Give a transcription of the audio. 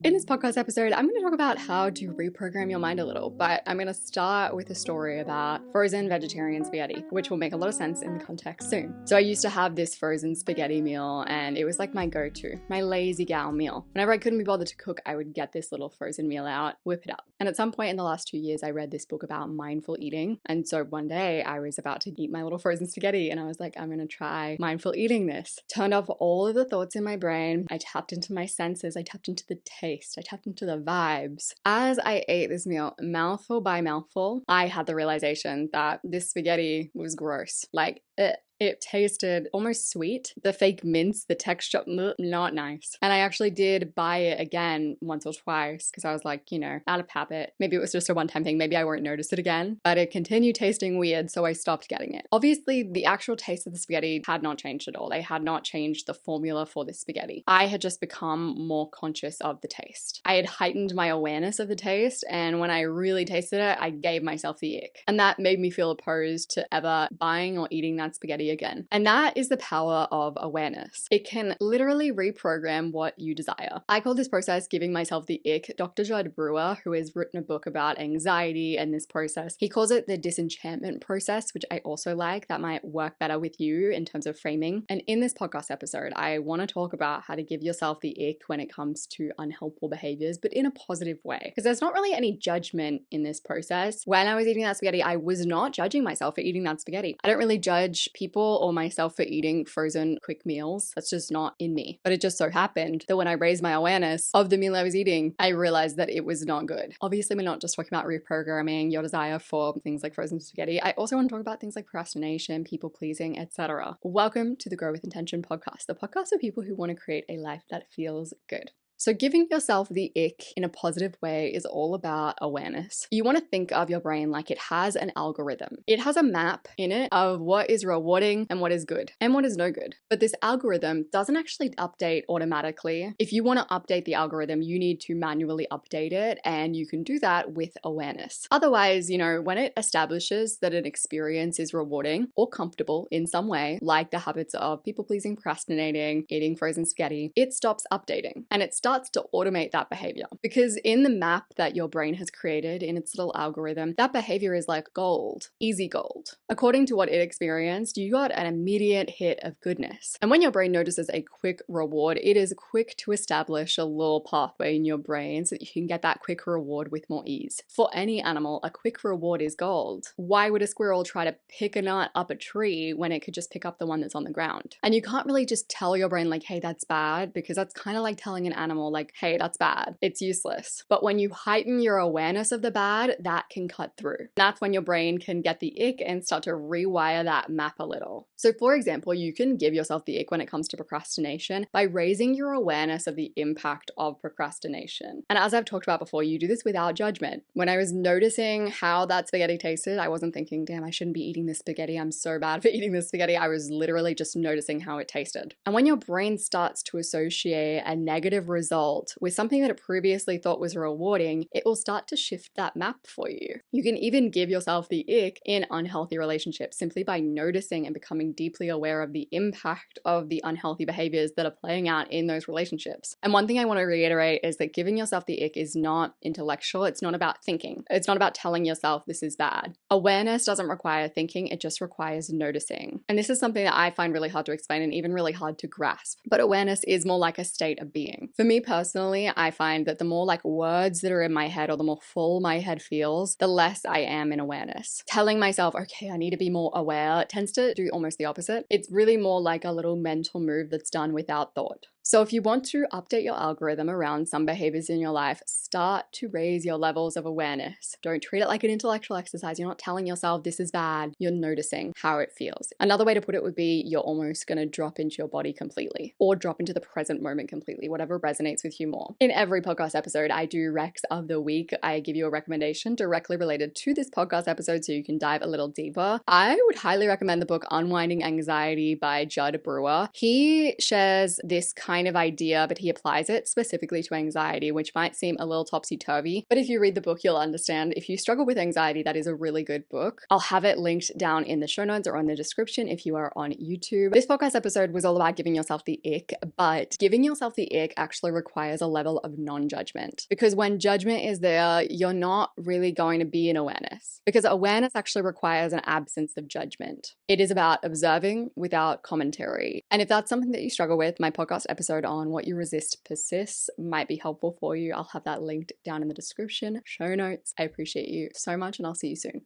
In this podcast episode, I'm going to talk about how to reprogram your mind a little, but I'm going to start with a story about frozen vegetarian spaghetti, which will make a lot of sense in the context soon. So I used to have this frozen spaghetti meal, and it was like my go-to, my lazy gal meal. Whenever I couldn't be bothered to cook, I would get this little frozen meal out, whip it up. And at some point in the last 2 years, I read this book about mindful eating. And so one day I was about to eat my little frozen spaghetti, and I was like, I'm going to try mindful eating this. Turned off all of the thoughts in my brain. I tapped into my senses. I tapped into the taste. I tapped into the vibes. As I ate this meal, mouthful by mouthful, I had the realization that this spaghetti was gross. Like, it tasted almost sweet. The fake mince, the texture, not nice. And I actually did buy it again once or twice because I was like, out of habit. Maybe it was just a one-time thing. Maybe I won't notice it again. But it continued tasting weird, so I stopped getting it. Obviously, the actual taste of the spaghetti had not changed at all. They had not changed the formula for this spaghetti. I had just become more conscious of the taste. I had heightened my awareness of the taste, and when I really tasted it, I gave myself the ick. And that made me feel opposed to ever buying or eating that spaghetti again. And that is the power of awareness. It can literally reprogram what you desire. I call this process giving myself the ick. Dr. Judd Brewer, who has written a book about anxiety and this process, he calls it the disenchantment process, which I also like. That might work better with you in terms of framing. And in this podcast episode, I want to talk about how to give yourself the ick when it comes to unhelpful behaviors, but in a positive way. Because there's not really any judgment in this process. When I was eating that spaghetti, I was not judging myself for eating that spaghetti. I don't really judge people or myself for eating frozen quick meals. That's just not in me. But it just so happened that when I raised my awareness of the meal I was eating, I realized that it was not good. Obviously, we're not just talking about reprogramming your desire for things like frozen spaghetti. I also want to talk about things like procrastination, people pleasing, etc. Welcome to the Grow with Intention podcast, the podcast for people who want to create a life that feels good. So giving yourself the ick in a positive way is all about awareness. You want to think of your brain like it has an algorithm. It has a map in it of what is rewarding and what is good and what is no good. But this algorithm doesn't actually update automatically. If you want to update the algorithm, you need to manually update it, and you can do that with awareness. Otherwise, when it establishes that an experience is rewarding or comfortable in some way, like the habits of people-pleasing, procrastinating, eating frozen spaghetti, it stops updating and it starts to automate that behavior. Because in the map that your brain has created in its little algorithm, that behavior is like gold, easy gold. According to what it experienced, you got an immediate hit of goodness. And when your brain notices a quick reward, it is quick to establish a little pathway in your brain so that you can get that quick reward with more ease. For any animal, a quick reward is gold. Why would a squirrel try to pick a nut up a tree when it could just pick up the one that's on the ground? And you can't really just tell your brain like, hey, that's bad, because that's kind of like telling an animal like, hey, that's bad. It's useless. But when you heighten your awareness of the bad, that can cut through. That's when your brain can get the ick and start to rewire that map a little. So for example, you can give yourself the ick when it comes to procrastination by raising your awareness of the impact of procrastination. And as I've talked about before, you do this without judgment. When I was noticing how that spaghetti tasted, I wasn't thinking, damn, I shouldn't be eating this spaghetti. I'm so bad for eating this spaghetti. I was literally just noticing how it tasted. And when your brain starts to associate a negative result with something that it previously thought was rewarding, it will start to shift that map for you. You can even give yourself the ick in unhealthy relationships simply by noticing and becoming deeply aware of the impact of the unhealthy behaviors that are playing out in those relationships. And one thing I want to reiterate is that giving yourself the ick is not intellectual. It's not about thinking. It's not about telling yourself this is bad. Awareness doesn't require thinking. It just requires noticing. And this is something that I find really hard to explain and even really hard to grasp. But awareness is more like a state of being. For me personally, I find that the more like words that are in my head or the more full my head feels, the less I am in awareness. Telling myself, okay, I need to be more aware, tends to do almost the opposite. It's really more like a little mental move that's done without thought. So if you want to update your algorithm around some behaviors in your life, start to raise your levels of awareness. Don't treat it like an intellectual exercise. You're not telling yourself this is bad. You're noticing how it feels. Another way to put it would be you're almost going to drop into your body completely or drop into the present moment completely, whatever resonates with you more. In every podcast episode, I do Recs of the week. I give you a recommendation directly related to this podcast episode so you can dive a little deeper. I would highly recommend the book Unwinding Anxiety by Judd Brewer. He shares this kind kind of idea, but he applies it specifically to anxiety, which might seem a little topsy-turvy. But if you read the book, you'll understand. If you struggle with anxiety, that is a really good book. I'll have it linked down in the show notes or on the description if you are on YouTube. This podcast episode was all about giving yourself the ick, but giving yourself the ick actually requires a level of non-judgment, because when judgment is there, you're not really going to be in awareness, because awareness actually requires an absence of judgment. It is about observing without commentary. And if that's something that you struggle with, my podcast episode on what you resist persists might be helpful for you. I'll have that linked down in the description, show notes. I appreciate you so much, and I'll see you soon.